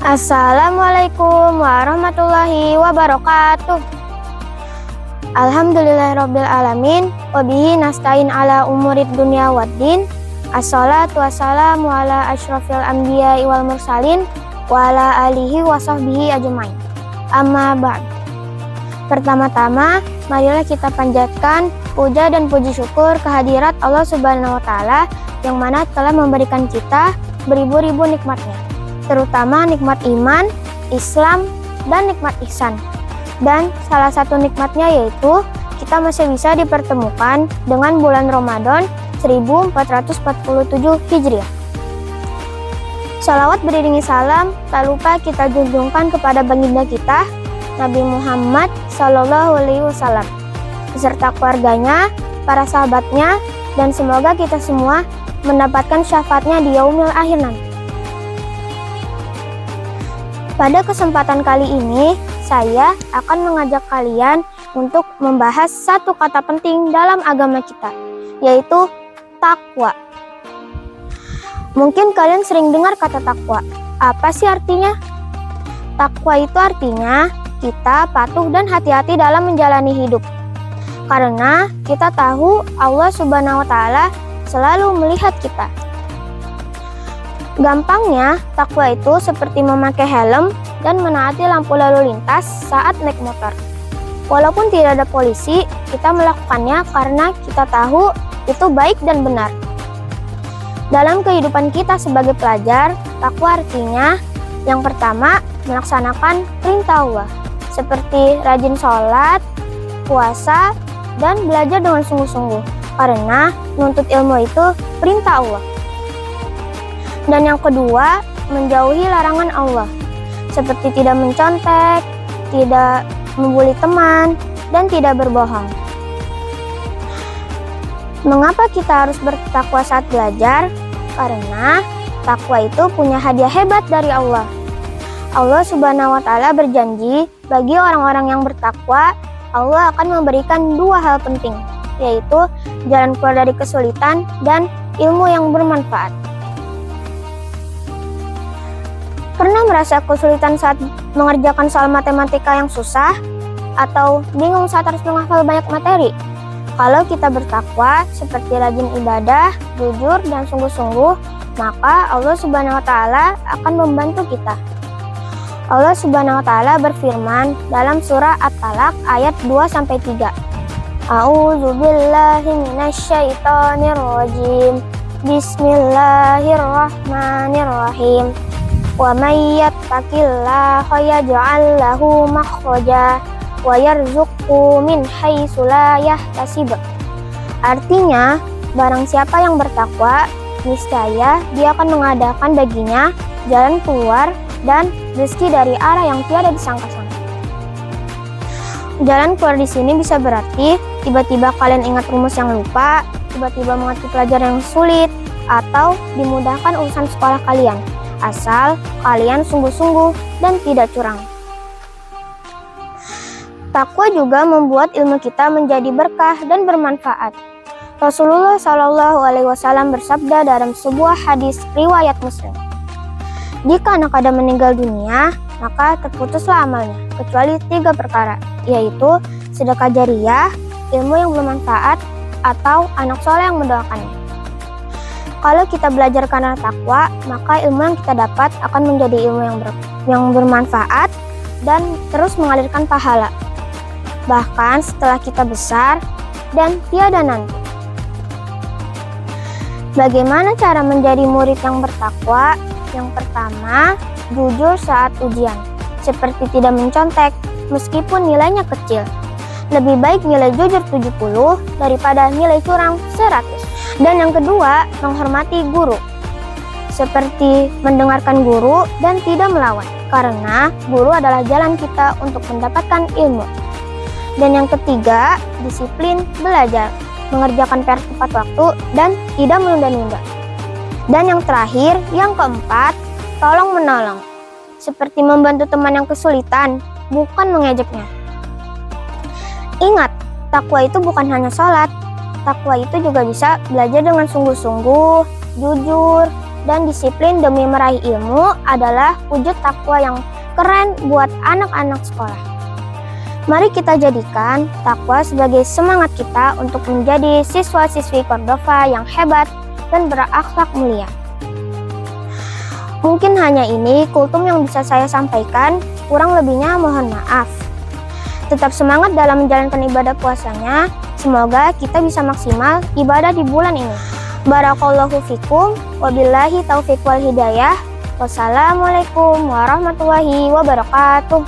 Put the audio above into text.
Assalamualaikum warahmatullahi wabarakatuh. Alhamdulillahirabbil alamin wa bihi nasta'in ala umurid dunya waddin. Assalatu wassalamu ala asyrafil anbiya'i wal mursalin wa ala alihi wa sahbihi ajmain. Amma ba'd. Pertama-tama, marilah kita panjatkan puja dan puji syukur kehadirat Allah Subhanahu wa taala yang mana telah memberikan kita beribu-ribu nikmatnya, terutama nikmat iman, Islam, dan nikmat ihsan. Dan salah satu nikmatnya yaitu kita masih bisa dipertemukan dengan bulan Ramadan 1447 Hijriah. Salawat beriringi salam tak lupa kita junjungkan kepada baginda kita Nabi Muhammad SAW beserta keluarganya, para sahabatnya, dan semoga kita semua mendapatkan syafaatnya di yaumil akhir nanti. Pada kesempatan kali ini, saya akan mengajak kalian untuk membahas satu kata penting dalam agama kita, yaitu takwa. Mungkin kalian sering dengar kata takwa. Apa sih artinya? Takwa itu artinya kita patuh dan hati-hati dalam menjalani hidup. Karena kita tahu Allah Subhanahu wa taala selalu melihat kita. Gampangnya, takwa itu seperti memakai helm dan menaati lampu lalu lintas saat naik motor. Walaupun tidak ada polisi, kita melakukannya karena kita tahu itu baik dan benar. Dalam kehidupan kita sebagai pelajar, takwa artinya yang pertama, melaksanakan perintah Allah, seperti rajin sholat, puasa, dan belajar dengan sungguh-sungguh, karena menuntut ilmu itu perintah Allah. Dan yang kedua, menjauhi larangan Allah, seperti tidak mencontek, tidak membuli teman, dan tidak berbohong. Mengapa kita harus bertakwa saat belajar? Karena takwa itu punya hadiah hebat dari Allah. Allah Subhanahu wa taala berjanji bagi orang-orang yang bertakwa, Allah akan memberikan dua hal penting, yaitu jalan keluar dari kesulitan dan ilmu yang bermanfaat. Pernah merasa kesulitan saat mengerjakan soal matematika yang susah? Atau bingung saat harus menghafal banyak materi? Kalau kita bertakwa, seperti rajin ibadah, jujur, dan sungguh-sungguh, maka Allah Subhanahu wa taala akan membantu kita. Allah Subhanahu wa taala berfirman dalam surah At-Talaq ayat 2-3. A'udzubillahi minasyaitonirrajim. Bismillahirrahmanirrahim. Wa may yattaqillaha yaj'al lahu makhraja wa yarzuqhu min haitsu la yahtasib. Artinya, barang siapa yang bertakwa, niscaya dia akan mengadakan baginya jalan keluar dan rezeki dari arah yang tiada disangka-sangka. Jalan keluar di sini bisa berarti tiba-tiba kalian ingat rumus yang lupa, tiba-tiba mengerti pelajaran yang sulit, atau dimudahkan urusan sekolah kalian. Asal kalian sungguh-sungguh dan tidak curang. Takwa juga membuat ilmu kita menjadi berkah dan bermanfaat. Rasulullah SAW bersabda dalam sebuah hadis riwayat Muslim, jika anak Adam meninggal dunia, maka terputuslah amalnya, kecuali 3 perkara, yaitu sedekah jariyah, ilmu yang bermanfaat, atau anak soleh yang mendoakannya. Kalau kita belajar karena takwa, maka ilmu yang kita dapat akan menjadi ilmu yang bermanfaat dan terus mengalirkan pahala, bahkan setelah kita besar dan tiada nanti. Bagaimana cara menjadi murid yang bertakwa? Yang pertama, jujur saat ujian, seperti tidak mencontek meskipun nilainya kecil. Lebih baik nilai jujur 70 daripada nilai curang 100. Dan yang kedua, menghormati guru, seperti mendengarkan guru dan tidak melawan, karena guru adalah jalan kita untuk mendapatkan ilmu. Dan yang ketiga, disiplin belajar, mengerjakan PR tepat waktu dan tidak menunda-nunda. Dan yang terakhir, yang keempat, tolong menolong, seperti membantu teman yang kesulitan, bukan mengejeknya. Ingat, takwa itu bukan hanya sholat. Takwa itu juga bisa belajar dengan sungguh-sungguh, jujur, dan disiplin demi meraih ilmu adalah wujud takwa yang keren buat anak-anak sekolah. Mari kita jadikan takwa sebagai semangat kita untuk menjadi siswa-siswi Cordova yang hebat dan berakhlak mulia. Mungkin hanya ini kultum yang bisa saya sampaikan, kurang lebihnya mohon maaf. Tetap semangat dalam menjalankan ibadah puasanya. Semoga kita bisa maksimal ibadah di bulan ini. Barakallahu fikum, wabillahi taufiq wal hidayah. Wassalamualaikum warahmatullahi wabarakatuh.